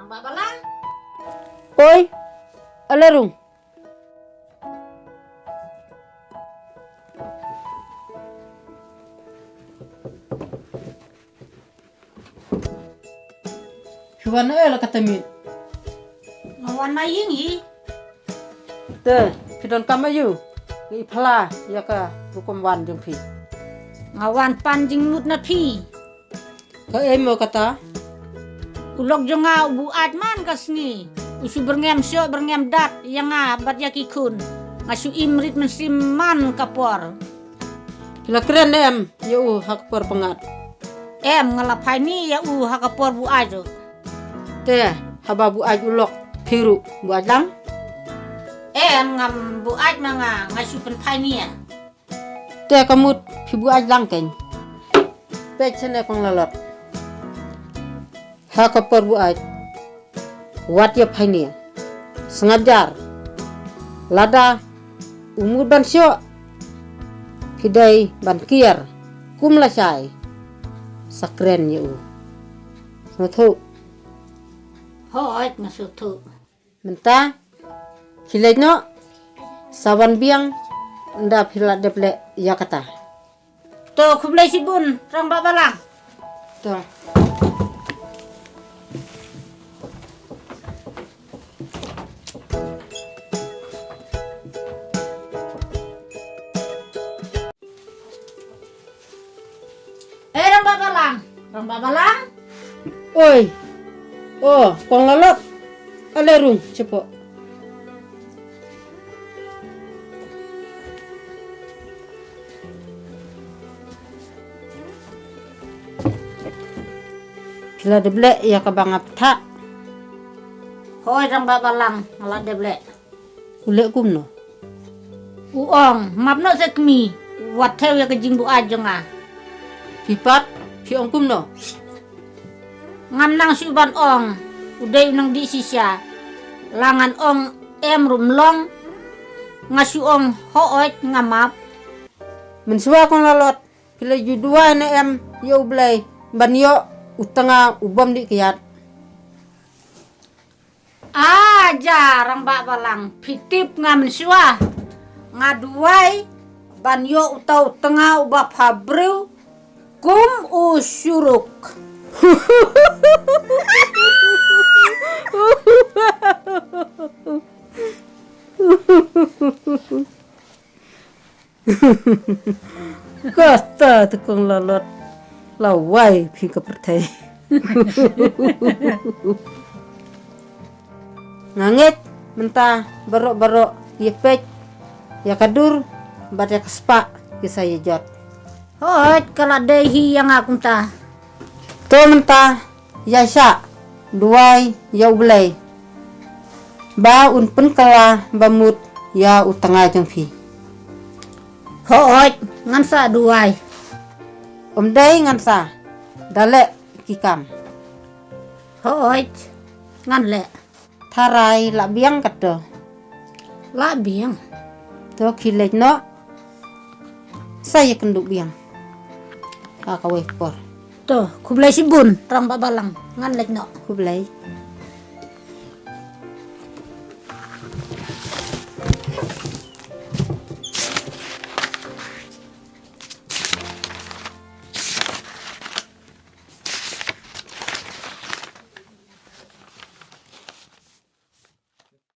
Mbak Balang. Oi, alarung. Hiwana kata mi. Ngawan na yingi. Te, pidon kamayu. Ni pala ya ka bukom wan jong pi. Ngawan panjing nut na pi. Ka emo kata. Ulok jo nga buat man kasni. Usu berngem syo berngem dat yang nga bat yakikun. Ngasu imrit mensiman kapor. Kila keren em yu hak per pengat. Em ngalapai ni ya hakapor bu ajo. Te, haba bu aj ulok piru bu ajlang. Em ngam bu aj manga ngasu penpai ni ya. Te kamut pi bu ajlang ken. Pe chene kong lalot. Hak per bu aj. Wat ya painia. Sengajar. Lada umur ban syo. Pidai ban kier. Kum lasai. Sakren yu. Ngathu. Hoi ngasu tu. Menta kilai no sawan biang nda pila deple ya kata. To kublai sibun rang Mbak Balang. To. Rang Mbak Balang. Rang Mbak Balang. Oi. Oh, kong lalot. Alerung cepo. Pila deble ya kabangap ta. Hoi rang Mbak Balang ngalat deble. Ulek kumno. Uong mapno sekmi. Wat theo ya kejing bu ajo nga. Pipat pi ong kumno. Ngam nang suban ong. Uday nang di sisya. Langan ong em rumlong. Ngasu ong hoot ngamap. Mensua kong lalot. Pila judua na em yo blay. Ban yo utanga ubam di kiat. Jarang Mbak Balang. Pitip ngam mensua. Ngaduai. Ban yo utau tengah ubah pabriu. Kum usuruk. Kasta tukang lalot lawai pi kepertai. Ngangit mentah barok-barok yepek ya kadur bat ya kespa kisah jot. Hoi kalau dehi yang aku entah. To mentah ya sya duai ya ulai. Ba un pen kala bamut ya utanga jong pi. Hoi ngansa duai. Om dai ngansa dalek kikam. Hoi ngan le. Tharai la biang kato. La biang. To kilek no. Saya kenduk biang. Kakaweh por. Tuh kublai sibun rang Mbak Balang ngan lek no. Ku belai.